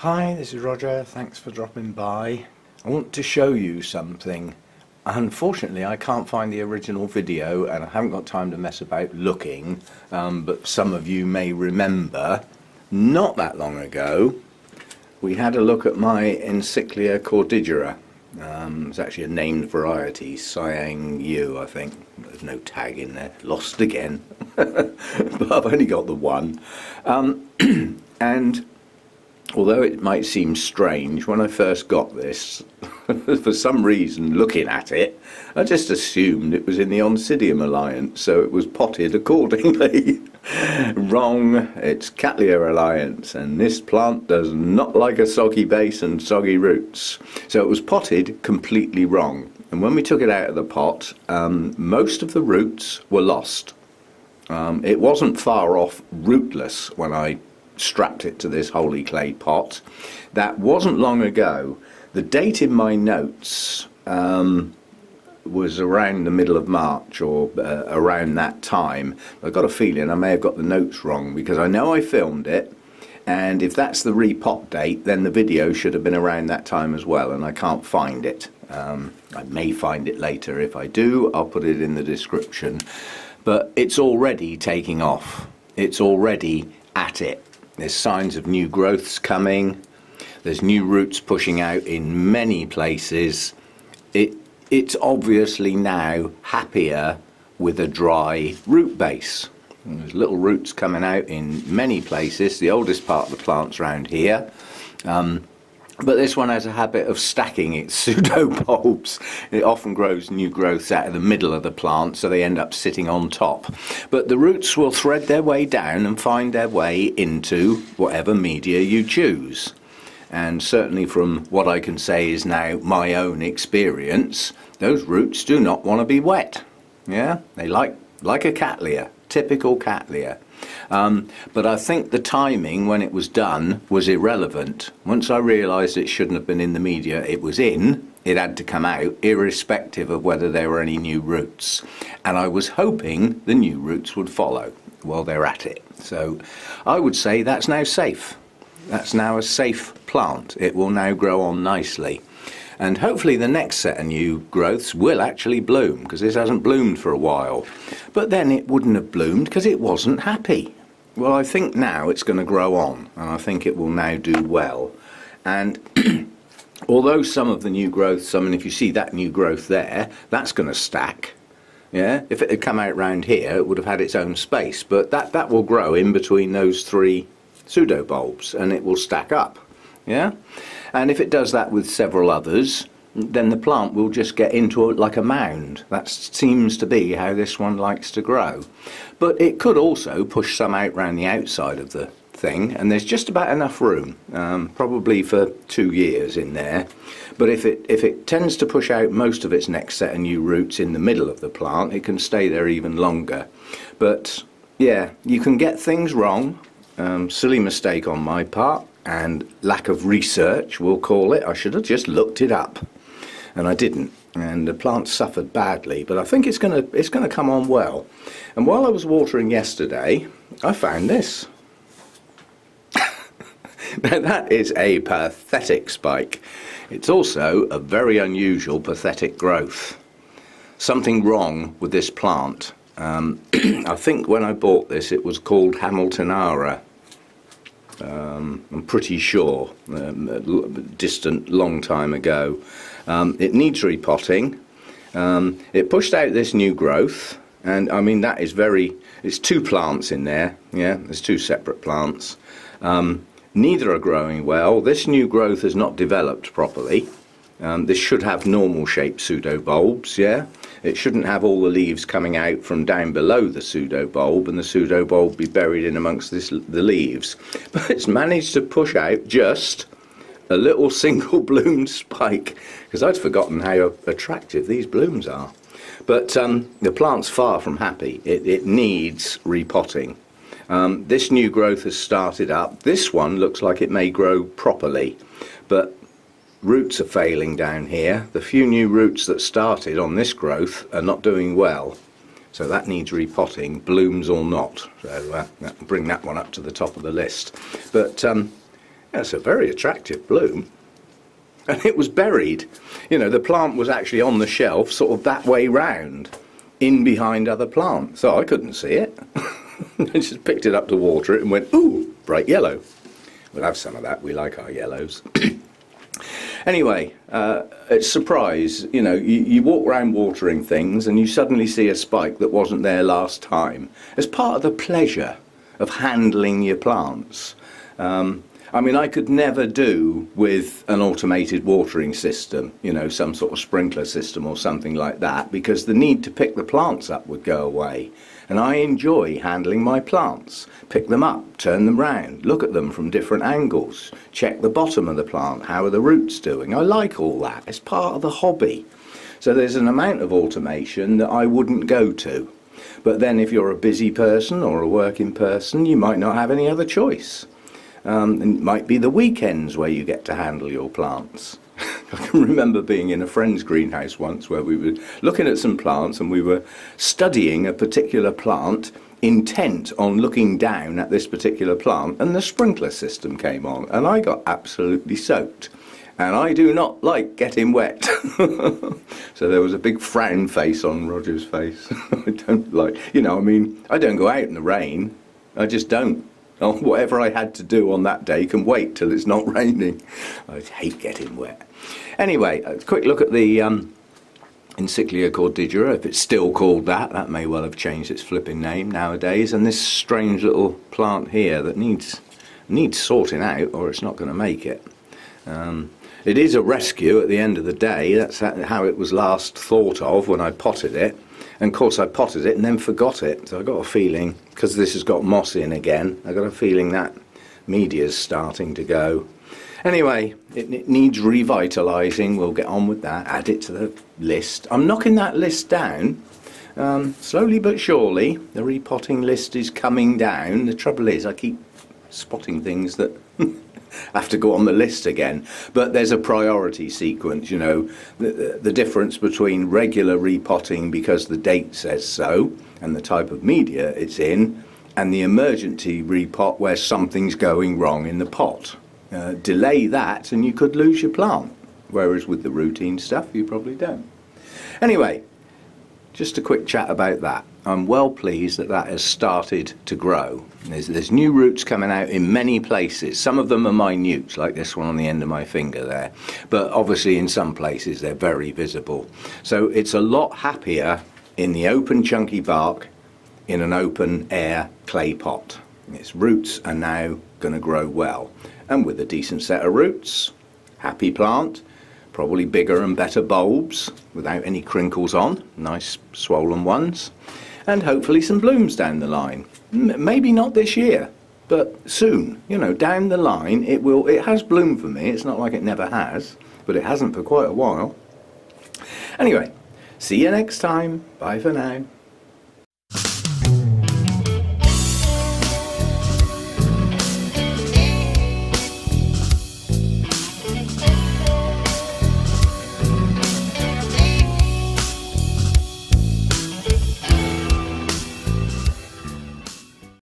Hi, this is Roger. Thanks for dropping by. I want to show you something. Unfortunately, I can't find the original video and I haven't got time to mess about looking, but some of you may remember not that long ago we had a look at my Encyclia cordigera. It's actually a named variety, Siang Yu, I think. There's no tag in there. Lost again. But I've only got the one. And although it might seem strange, when I first got this, for some reason, looking at it, I just assumed it was in the Oncidium Alliance, so it was potted accordingly. Wrong, it's Cattleya Alliance, and this plant does not like a soggy base and soggy roots. So it was potted completely wrong. And when we took it out of the pot, most of the roots were lost. It wasn't far off rootless when I strapped it to this holy clay pot. That wasn't long ago. The date in my notes was around the middle of March or around that time. I've got a feeling I may have got the notes wrong because I know I filmed it, and if that's the repot date then the video should have been around that time as well, and I can't find it. I may find it later. If I do, I'll put it in the description. But it's already taking off. It's already at it. There's signs of new growths coming. There's new roots pushing out in many places. It's obviously now happier with a dry root base. And there's little roots coming out in many places. The oldest part of the plant's around here. But this one has a habit of stacking its pseudobulbs. It often grows new growths out of the middle of the plant, so they end up sitting on top. But the roots will thread their way down and find their way into whatever media you choose. And certainly from what I can say is now my own experience, those roots do not want to be wet. Yeah, they like a Cattleya, typical Cattleya. But I think the timing when it was done was irrelevant. Once I realised it shouldn't have been in the media it was in, it had to come out irrespective of whether there were any new roots. And I was hoping the new roots would follow. Well, they're at it. So I would say that's now safe. That's now a safe plant. It will now grow on nicely. And hopefully the next set of new growths will actually bloom, because this hasn't bloomed for a while. But then it wouldn't have bloomed because it wasn't happy. Well, I think now it's going to grow on, and I think it will now do well. And although some of the new growths, I mean, if you see that new growth there, that's going to stack. Yeah, if it had come out round here, it would have had its own space. But that will grow in between those three pseudobulbs, and it will stack up. Yeah, and if it does that with several others, then the plant will just get into it like a mound. That seems to be how this one likes to grow. But it could also push some out round the outside of the thing, and there's just about enough room, probably for 2 years in there. But if it tends to push out most of its next set of new roots in the middle of the plant, it can stay there even longer. But yeah, you can get things wrong. Silly mistake on my part, and lack of research, we'll call it. I should have just looked it up, and I didn't, and the plant suffered badly. But I think it's gonna come on well. And while I was watering yesterday, I found this. Now that is a pathetic spike. It's also a very unusual pathetic growth. Something wrong with this plant. I think when I bought this it was called Hamiltonara. I'm pretty sure, a distant long time ago. It needs repotting. It pushed out this new growth, and I mean that is it's two plants in there. Yeah, there's two separate plants. Neither are growing well. This new growth has not developed properly. This should have normal shaped pseudobulbs, yeah? It shouldn't have all the leaves coming out from down below the pseudobulb and the pseudobulb be buried in amongst the leaves. But it's managed to push out just a little single bloomed spike, because I'd forgotten how attractive these blooms are. But the plant's far from happy. It needs repotting. This new growth has started up. This one looks like it may grow properly, but roots are failing down here. The few new roots that started on this growth are not doing well, so that needs repotting, blooms or not. So bring that one up to the top of the list. But That's a very attractive bloom. And it was buried. You know, the plant was actually on the shelf, sort of that way round, in behind other plants. So I couldn't see it. I just picked it up to water it and went, ooh, bright yellow. We'll have some of that. We like our yellows. Anyway, it's a surprise. You know, you walk around watering things and you suddenly see a spike that wasn't there last time. It's part of the pleasure of handling your plants. I mean, I could never do with an automated watering system, you know, some sort of sprinkler system or something like that, because the need to pick the plants up would go away. And I enjoy handling my plants. Pick them up, turn them round, look at them from different angles, check the bottom of the plant, how are the roots doing. I like all that. It's part of the hobby. So there's an amount of automation that I wouldn't go to. But then if you're a busy person or a working person, you might not have any other choice. And it might be the weekends where you get to handle your plants. I can remember being in a friend's greenhouse once where we were looking at some plants and we were studying a particular plant, intent on looking down at this particular plant, and the sprinkler system came on and I got absolutely soaked. And I do not like getting wet. So there was a big frown face on Roger's face. I don't like, you know, I mean, I don't go out in the rain. I just don't. Whatever I had to do on that day can wait till it's not raining. I hate getting wet. Anyway, a quick look at the Encyclia cordigera, if it's still called that. That may well have changed its flipping name nowadays. And this strange little plant here that needs sorting out, or it's not going to make it. It is a rescue at the end of the day. That's how it was last thought of when I potted it. And of course I potted it and then forgot it. So I got a feeling, because this has got moss in again, I got a feeling that media's starting to go. Anyway, it needs revitalising. We'll get on with that. Add it to the list. I'm knocking that list down. Slowly but surely, the repotting list is coming down. The trouble is, I keep spotting things that have to go on the list again. But there's a priority sequence, you know, the difference between regular repotting because the date says so and the type of media it's in, and the emergency repot where something's going wrong in the pot. Delay that and you could lose your plant, whereas with the routine stuff you probably don't. Anyway, just a quick chat about that. I'm well pleased that that has started to grow. There's new roots coming out in many places. Some of them are minute, like this one on the end of my finger there. But obviously in some places they're very visible. So it's a lot happier in the open chunky bark in an open air clay pot. Its roots are now going to grow well. And with a decent set of roots, happy plant. Probably bigger and better bulbs without any crinkles on, nice swollen ones, and hopefully some blooms down the line. Maybe not this year, but soon, you know, down the line it will. It has bloomed for me. It's not like it never has, but it hasn't for quite a while. Anyway, see you next time. Bye for now.